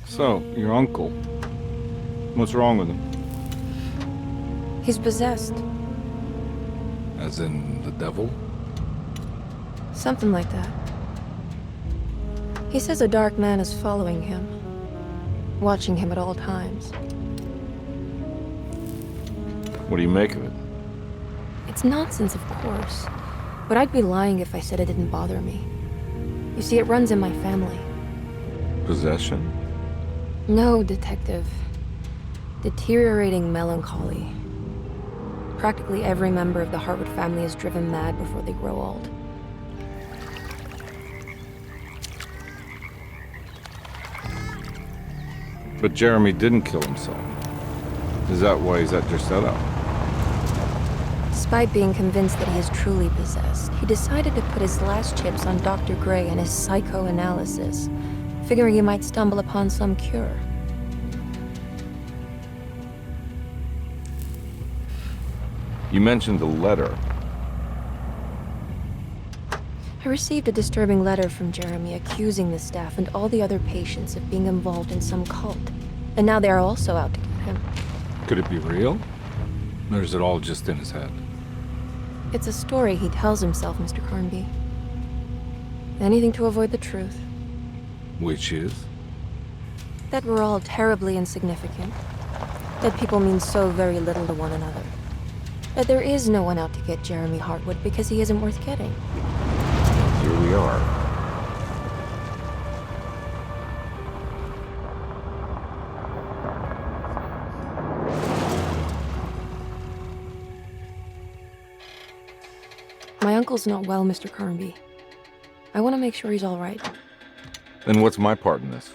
So, your uncle. What's wrong with him? He's possessed. As in the devil? Something like that. He says a dark man is following him, watching him at all times. What do you make of it? It's nonsense, of course, but I'd be lying if I said it didn't bother me. You see, it runs in my family. Possession? No, Detective. Deteriorating melancholy. Practically every member of the Hartwood family is driven mad before they grow old. But Jeremy didn't kill himself. Is that why he's at your setup? Despite being convinced that he is truly possessed, he decided to put his last chips on Dr. Gray and his psychoanalysis, figuring he might stumble upon some cure. You mentioned the letter. I received a disturbing letter from Jeremy accusing the staff and all the other patients of being involved in some cult. And now they are also out to get him. Could it be real? Or is it all just in his head? It's a story he tells himself, Mr. Carnby. Anything to avoid the truth. Which is? That we're all terribly insignificant. That people mean so very little to one another. That there is no one out to get Jeremy Hartwood because he isn't worth getting. Here we are. My uncle's not well, Mr. Carnby. I want to make sure he's all right. Then what's my part in this?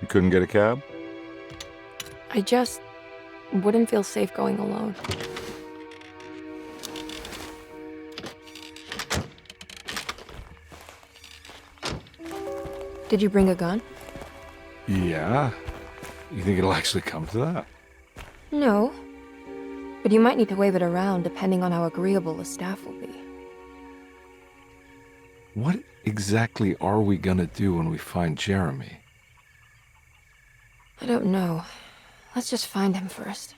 You couldn't get a cab? I just wouldn't feel safe going alone. Did you bring a gun? Yeah. You think it'll actually come to that? No. But you might need to wave it around depending on how agreeable the staff will be. What exactly are we gonna do when we find Jeremy? I don't know. Let's just find him first.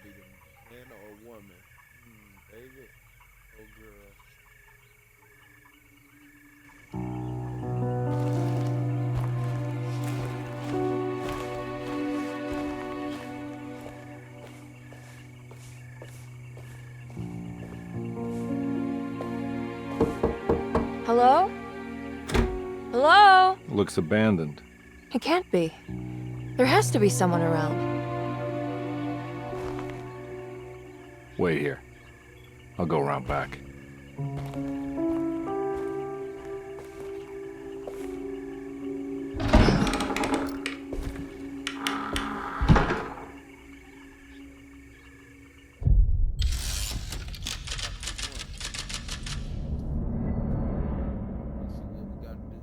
Be the man or woman? Baby or girl? Hello? Hello? Looks abandoned. It can't be. There has to be someone around. Wait here. I'll go around back. Let's see what we gotta do.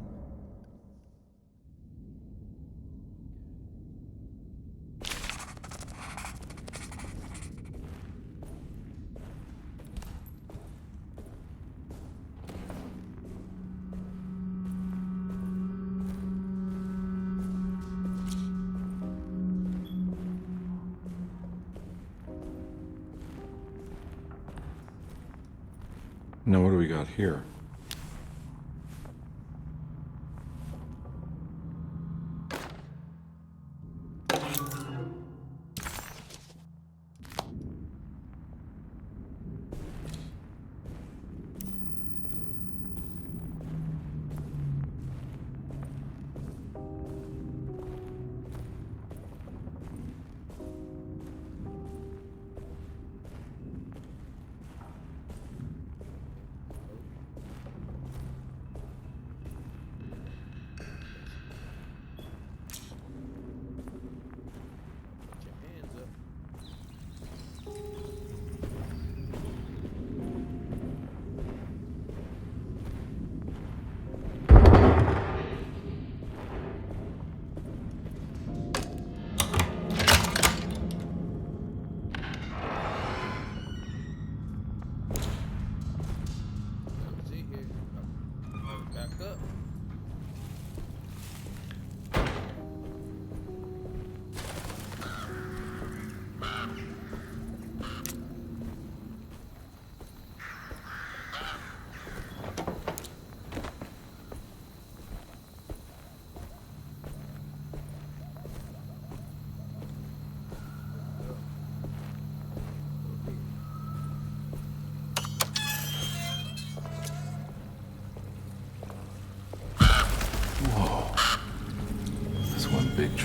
Now what do we got here?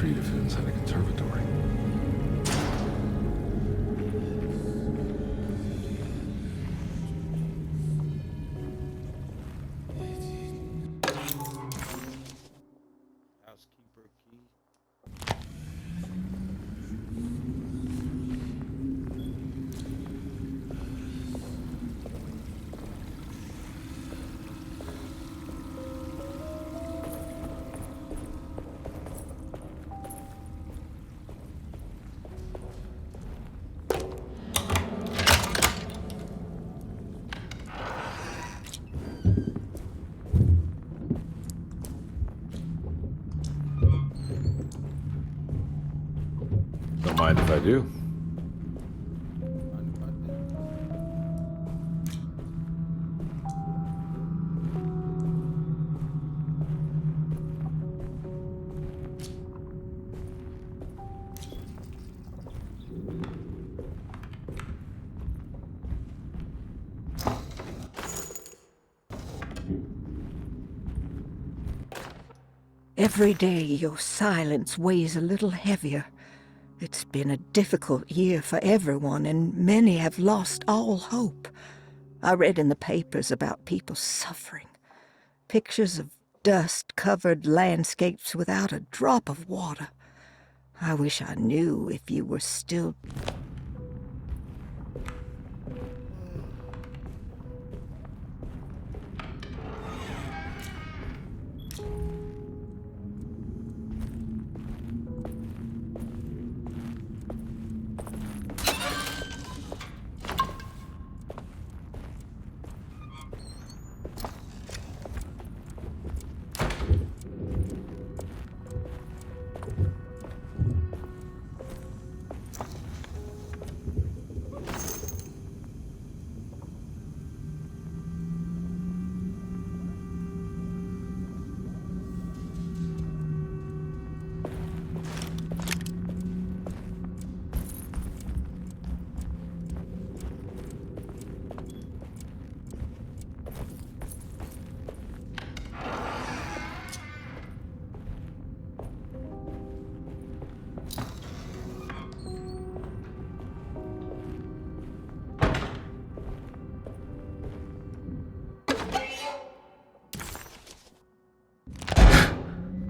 treat if it inside a conservatory. Housekeeper key. Don't mind if I do. Mind if I do? Every day your silence weighs a little heavier. It's been a difficult year for everyone, and many have lost all hope. I read in the papers about people suffering. Pictures of dust-covered landscapes without a drop of water. I wish I knew if you were still...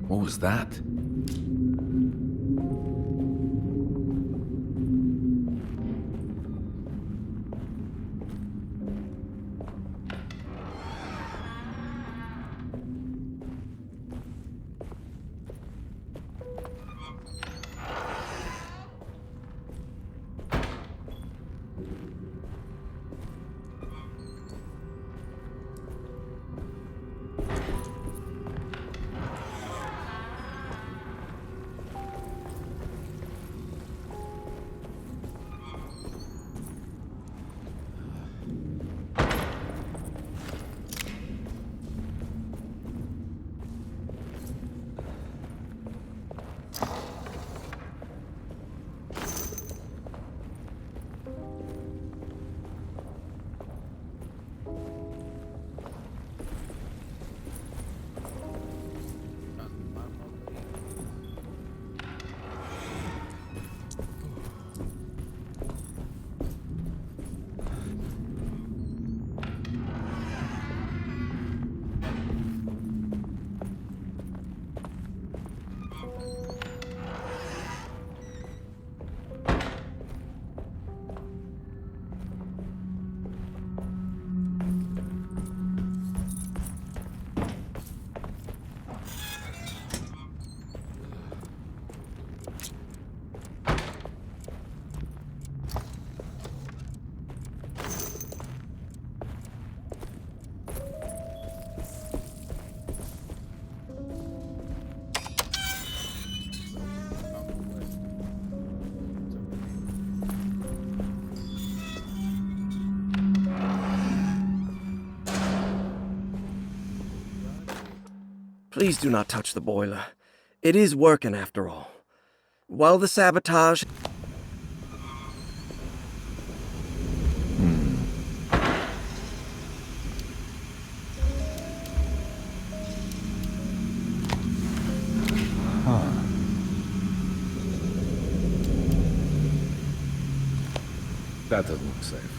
What was that? Please do not touch the boiler. It is working after all. While the sabotage... That doesn't look safe.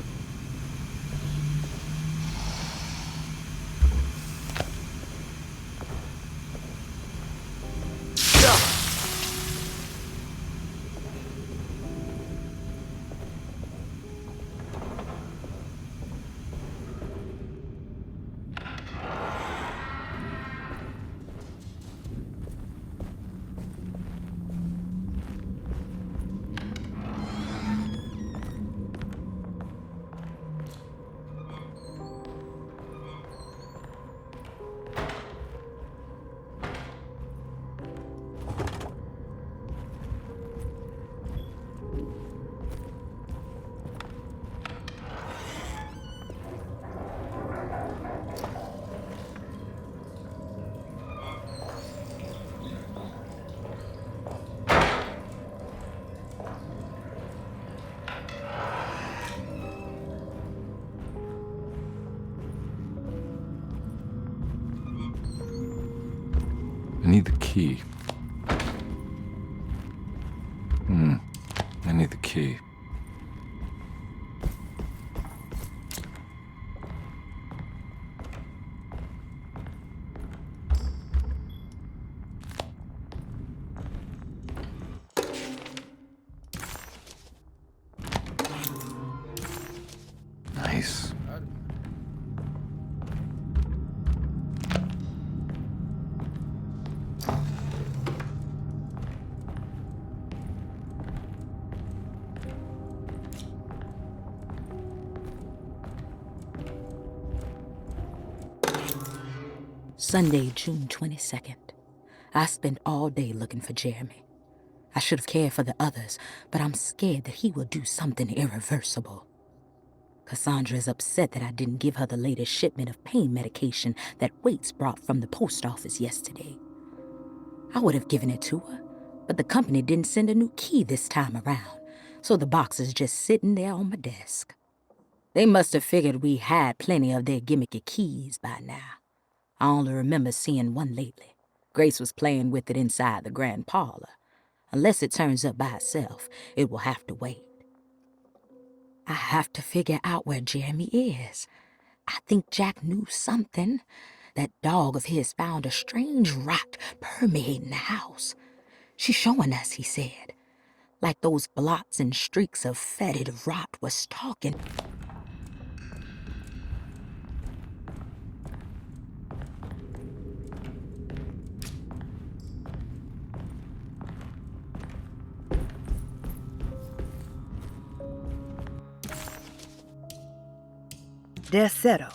I need the key. I need the key. Nice. Sunday, June 22nd. I spent all day looking for Jeremy. I should have cared for the others, but I'm scared that he will do something irreversible. Cassandra is upset that I didn't give her the latest shipment of pain medication that Waits brought from the post office yesterday. I would have given it to her, but the company didn't send a new key this time around, so the box is just sitting there on my desk. They must have figured we had plenty of their gimmicky keys by now. I only remember seeing one lately. Grace was playing with it inside the grand parlor. Unless it turns up by itself, it will have to wait. I have to figure out where Jeremy is. I think Jack knew something. That dog of his found a strange rot permeating the house. She's showing us, he said. Like those blots and streaks of fetid rot was stalking. Desero.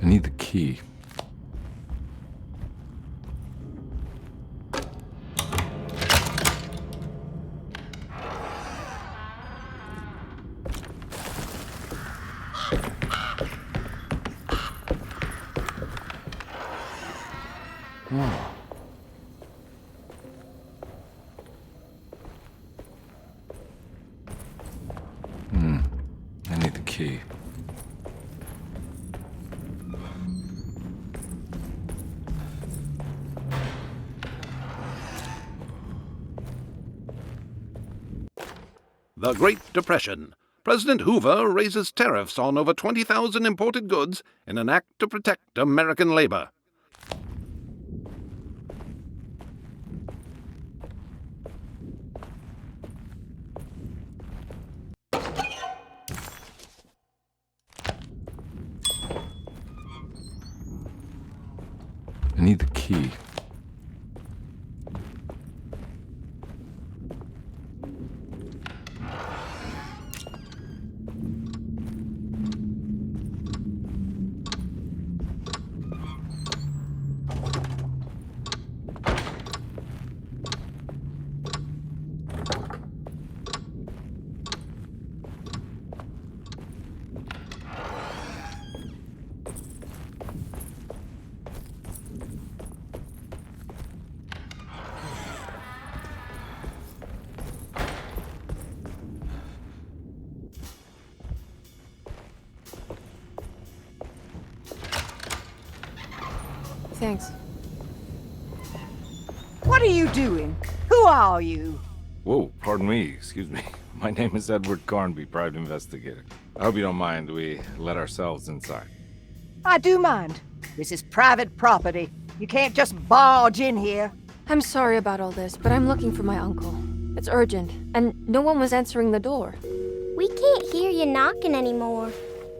I need the key. Oh. I need the key. The Great Depression. President Hoover raises tariffs on over 20,000 imported goods in an act to protect American labor. I need the key. Thanks. What are you doing? Who are you? Whoa, pardon me, excuse me. My name is Edward Carnby, private investigator. I hope you don't mind we let ourselves inside. I do mind. This is private property. You can't just barge in here. I'm sorry about all this, but I'm looking for my uncle. It's urgent, and no one was answering the door. We can't hear you knocking anymore.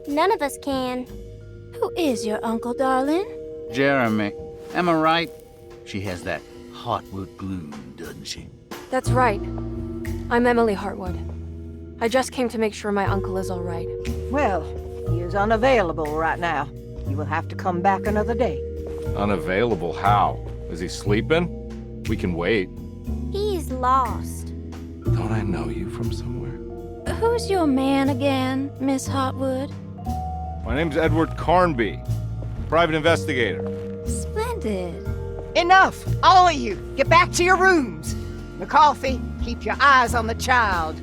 None of us can. Who is your uncle, darling? Jeremy. Am I right? She has that Heartwood gloom, doesn't she? That's right. I'm Emily Hartwood. I just came to make sure my uncle is all right. Well, he is unavailable right now. You will have to come back another day. Unavailable how? Is he sleeping? We can wait. He's lost. Don't I know you from somewhere? Who's your man again, Miss Hartwood? My name's Edward Carnby, private investigator. Splendid. Enough! All of you! Get back to your rooms! McCarthy, keep your eyes on the child.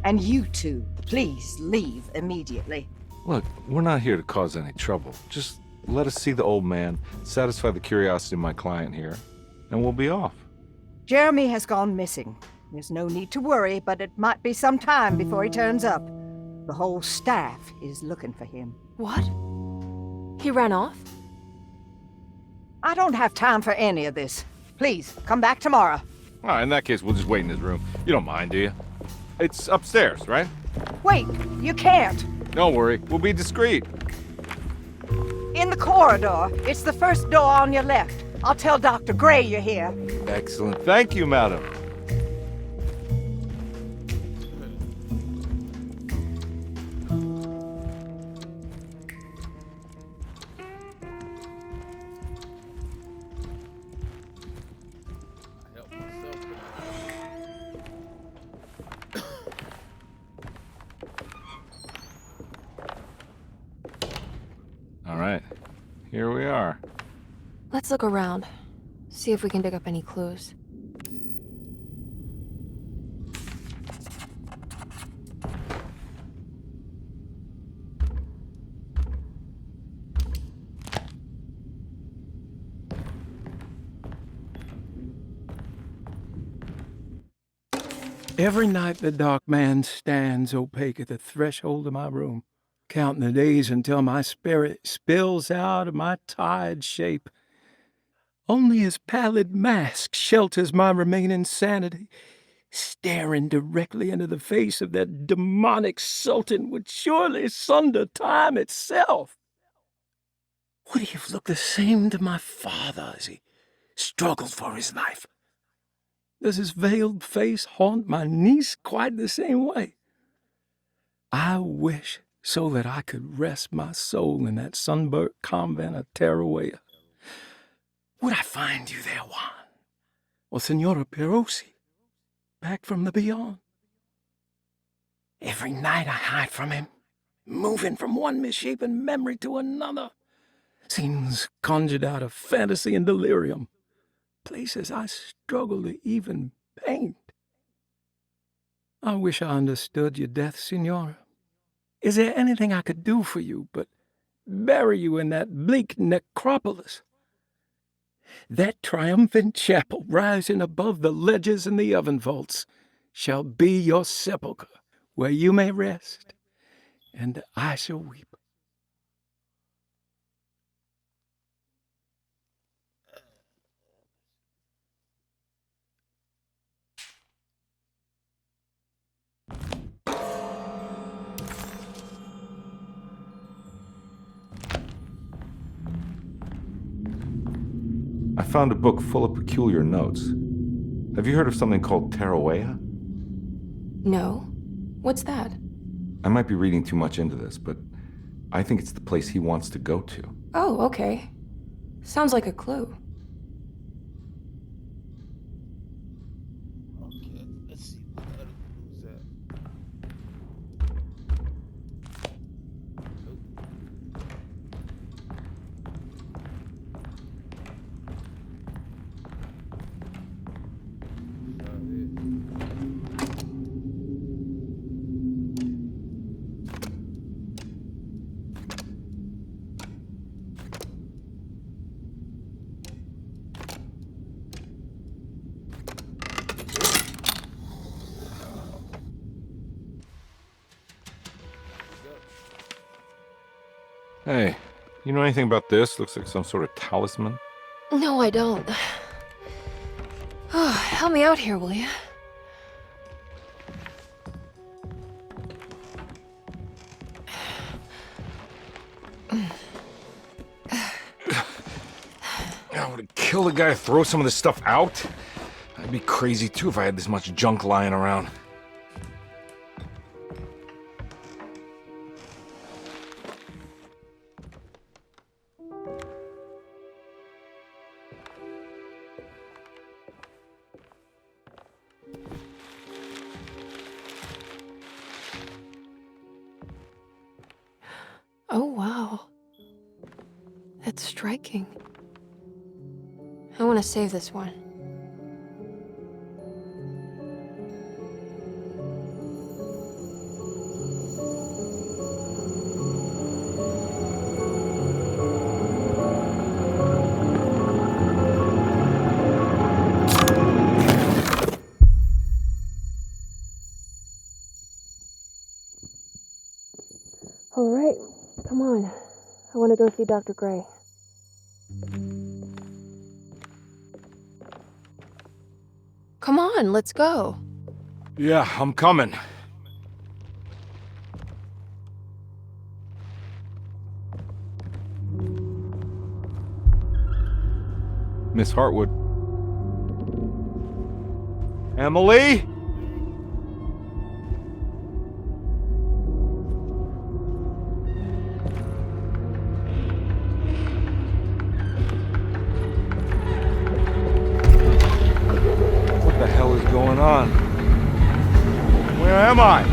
And you two, please leave immediately. Look, we're not here to cause any trouble. Just let us see the old man, satisfy the curiosity of my client here, and we'll be off. Jeremy has gone missing. There's no need to worry, but it might be some time before he turns up. The whole staff is looking for him. What? He ran off? I don't have time for any of this. Please, come back tomorrow. All right, in that case, we'll just wait in his room. You don't mind, do you? It's upstairs, right? Wait, you can't. Don't worry, we'll be discreet. In the corridor. It's the first door on your left. I'll tell Dr. Gray you're here. Excellent. Thank you, madam. I help myself. All right, here we are. Let's look around. See if we can dig up any clues. Every night the dark man stands opaque at the threshold of my room, counting the days until my spirit spills out of my tired shape. Only his pallid mask shelters my remaining sanity. Staring directly into the face of that demonic sultan would surely sunder time itself. Would he have looked the same to my father as he struggled for his life? Does his veiled face haunt my niece quite the same way? I wish so that I could rest my soul in that sunburnt convent of Tarawea. Would I find you there, Juan? Or Senora Perosi, back from the beyond? Every night I hide from him, moving from one misshapen memory to another. Scenes conjured out of fantasy and delirium. Places I struggle to even paint. I wish I understood your death, Senora. Is there anything I could do for you but bury you in that bleak necropolis? That triumphant chapel rising above the ledges and the oven vaults shall be your sepulchre, where you may rest, and I shall weep. I found a book full of peculiar notes. Have you heard of something called Tarawea? No. What's that? I might be reading too much into this, but I think it's the place he wants to go to. Oh, okay. Sounds like a clue. Okay, let's see what other clues at. Hey, you know anything about this? Looks like some sort of talisman. No, I don't. Oh, help me out here, will you? I would kill the guy to throw some of this stuff out. I'd be crazy too if I had this much junk lying around. Oh, wow. That's striking. I want to save this one. All right, come on. I want to go see Dr. Gray. Come on, let's go. Yeah, I'm coming. Miss Hartwood. Emily? What the hell is going on? Where am I?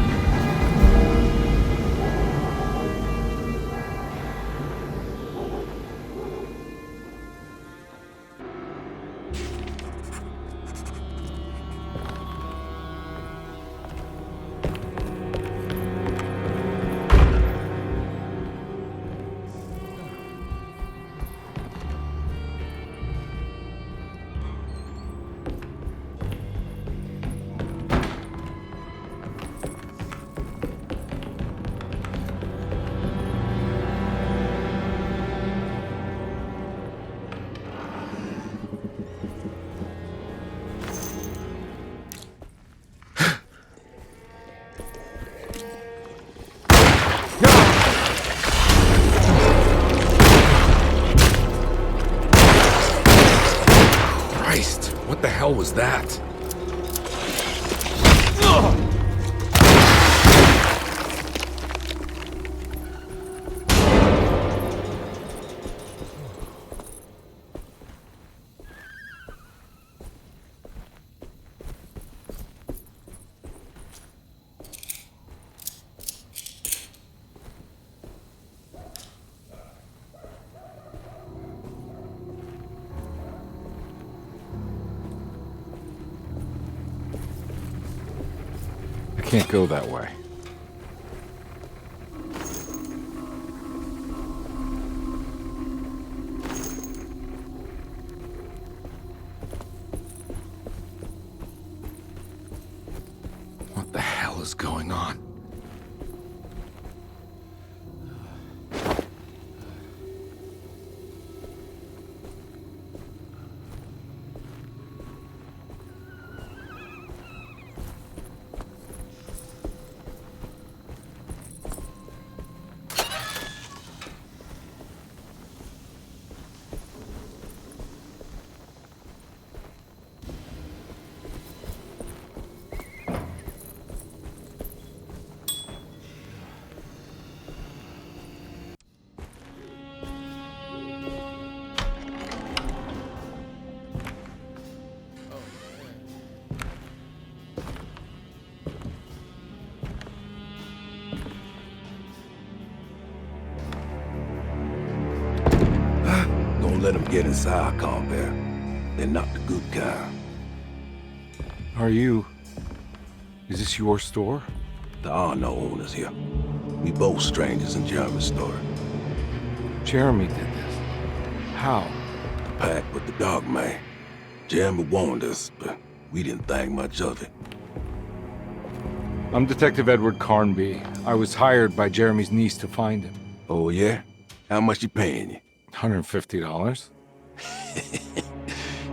Christ, what the hell was that? I can't go that way. What the hell is going on? Don't let them get inside, compare. They're not the good kind. Are you... Is this your store? There are no owners here. We both strangers in Jeremy's store. Jeremy did this. How? The pact with the dog man. Jeremy warned us, but we didn't think much of it. I'm Detective Edward Carnby. I was hired by Jeremy's niece to find him. Oh, yeah? How much she paying you? $150?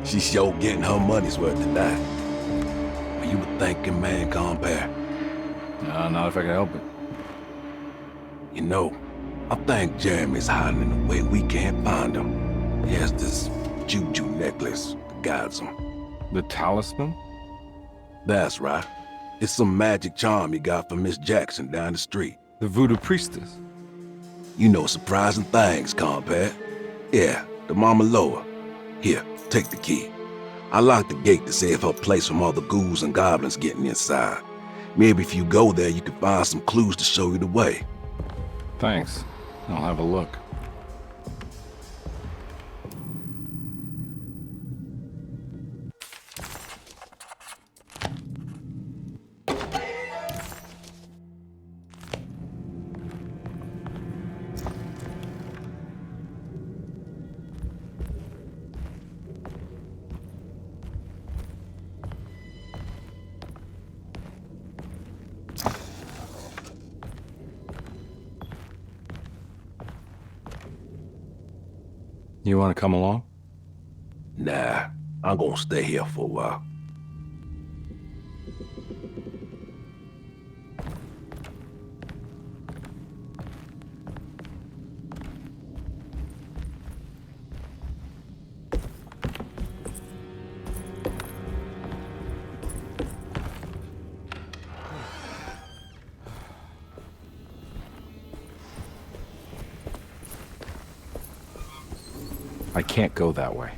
She sure getting her money's worth tonight. Are you a thinking man, compare? No, not if I can help it. You know, I think Jeremy's hiding in a way we can't find him. He has this juju necklace that guides him. The talisman? That's right. It's some magic charm he got from Miss Jackson down the street. The voodoo priestess? You know surprising things, compare. Yeah, the Mama Loa. Here, take the key. I locked the gate to save her place from all the ghouls and goblins getting inside. Maybe if you go there, you can find some clues to show you the way. Thanks. I'll have a look. You want to come along? Nah, I'm gonna stay here for a while. I can't go that way.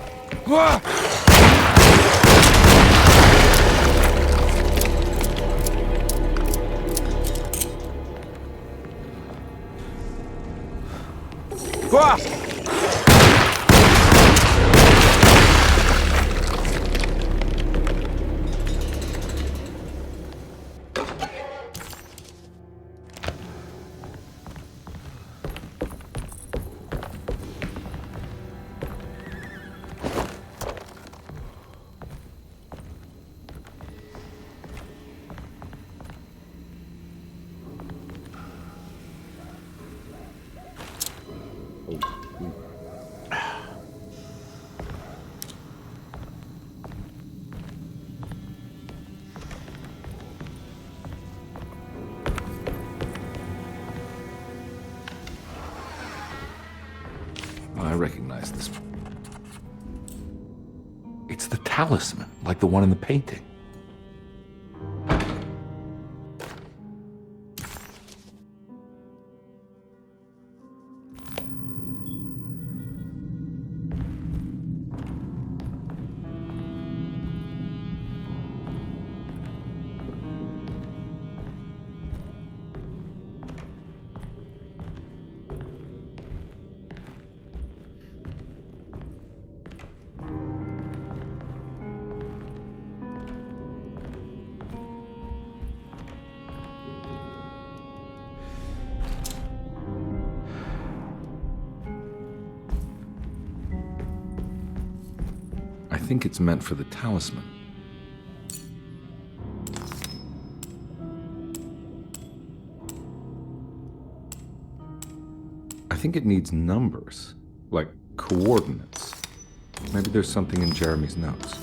Ah! recognize this. It's the talisman, like the one in the painting. I think it's meant for the talisman. I think it needs numbers, like coordinates. Maybe there's something in Jeremy's notes.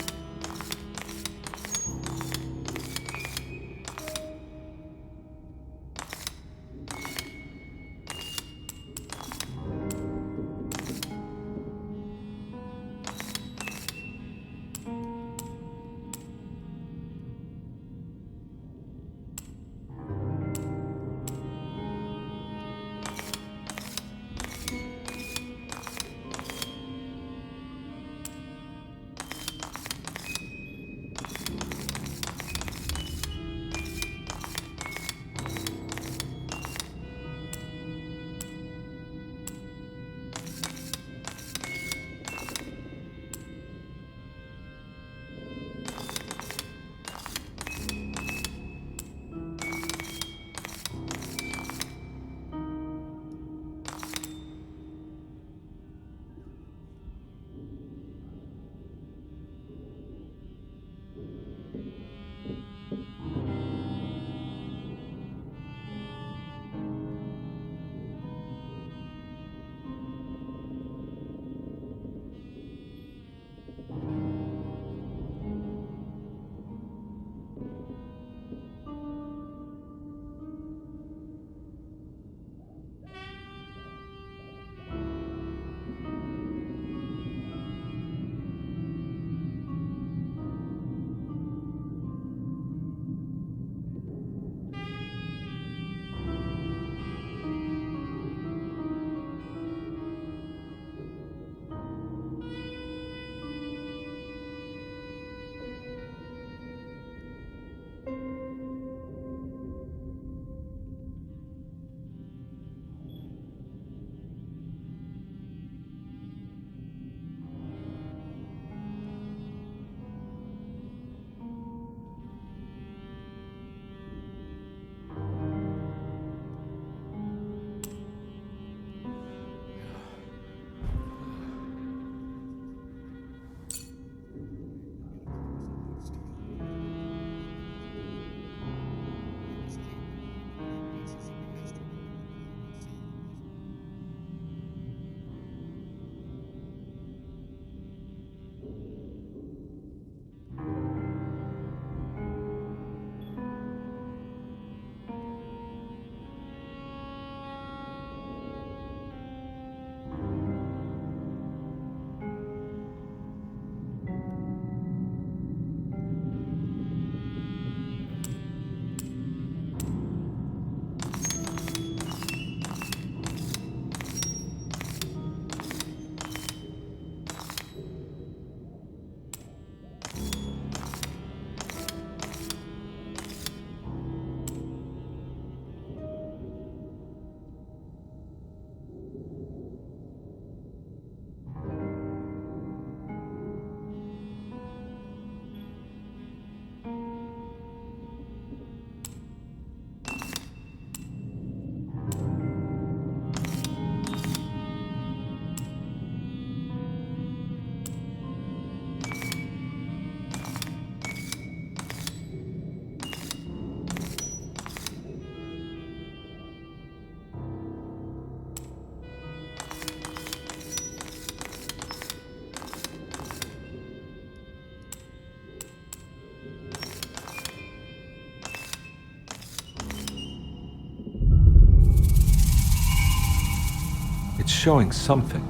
It's showing something.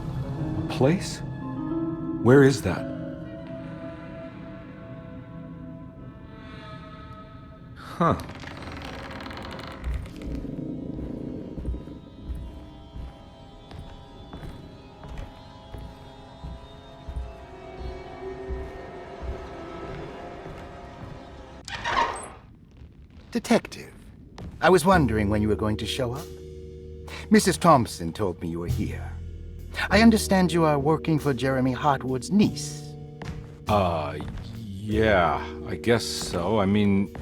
A place? Where is that? Huh. Detective, I was wondering when you were going to show up. Mrs. Thompson told me you were here. I understand you are working for Jeremy Hartwood's niece. Yeah, I guess so. I mean,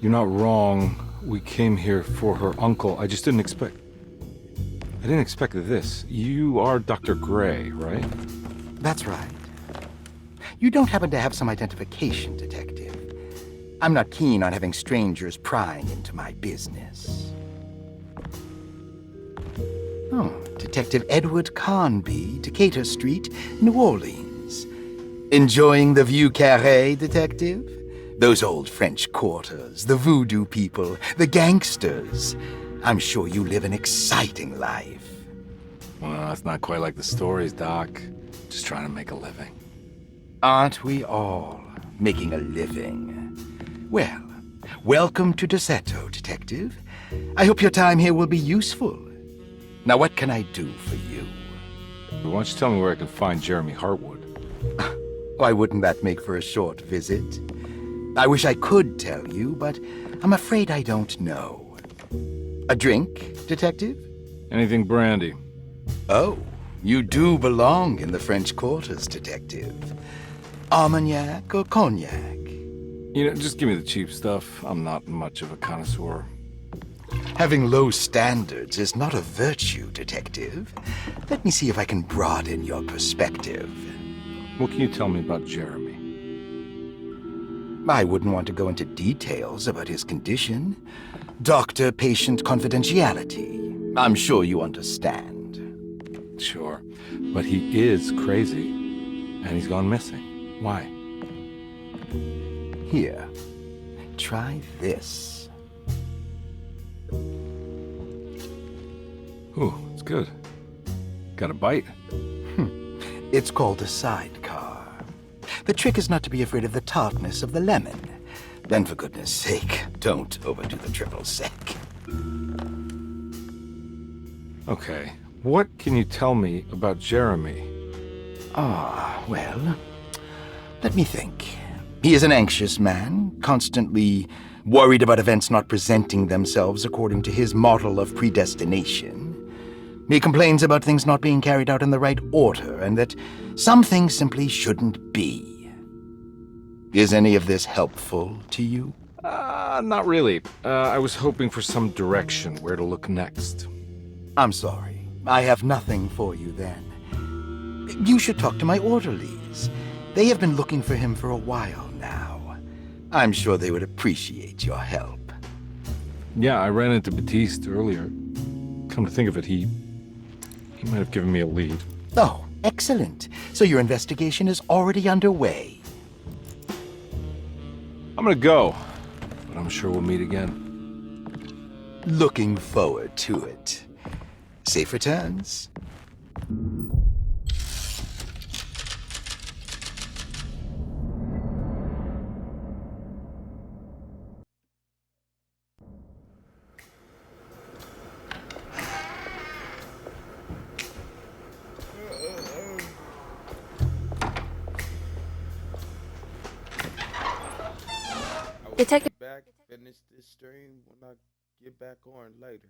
you're not wrong. We came here for her uncle. I just didn't expect... I didn't expect this. You are Dr. Gray, right? That's right. You don't happen to have some identification, Detective. I'm not keen on having strangers prying into my business. Oh, Detective Edward Carnby, Decatur Street, New Orleans. Enjoying the Vieux Carré, Detective? Those old French quarters, the voodoo people, the gangsters. I'm sure you live an exciting life. Well, it's not quite like the stories, Doc. Just trying to make a living. Aren't we all making a living? Well, welcome to Deseto, Detective. I hope your time here will be useful. Now, what can I do for you? Why don't you tell me where I can find Jeremy Hartwood? Why wouldn't that make for a short visit? I wish I could tell you, but I'm afraid I don't know. A drink, Detective? Anything brandy. Oh, you do belong in the French quarters, Detective. Armagnac or cognac? You know, just give me the cheap stuff. I'm not much of a connoisseur. Having low standards is not a virtue, Detective. Let me see if I can broaden your perspective. What can you tell me about Jeremy? I wouldn't want to go into details about his condition. Doctor-patient confidentiality. I'm sure you understand. Sure, but he is crazy, and he's gone missing. Why? Here, try this. Ooh, it's good. Got a bite? It's called a sidecar. The trick is not to be afraid of the tartness of the lemon. Then, for goodness sake, don't overdo the triple sec. Okay, what can you tell me about Jeremy? Well, let me think. He is an anxious man, constantly worried about events not presenting themselves according to his model of predestination. He complains about things not being carried out in the right order, and that some things simply shouldn't be. Is any of this helpful to you? Not really. I was hoping for some direction where to look next. I'm sorry. I have nothing for you then. You should talk to my orderlies. They have been looking for him for a while now. I'm sure they would appreciate your help. Yeah, I ran into Batiste earlier. Come to think of it, he might have given me a lead. Oh, excellent. So your investigation is already underway. I'm gonna go, but I'm sure we'll meet again. Looking forward to it. Safe returns. Detective. Back, finish this stream when I get back on later.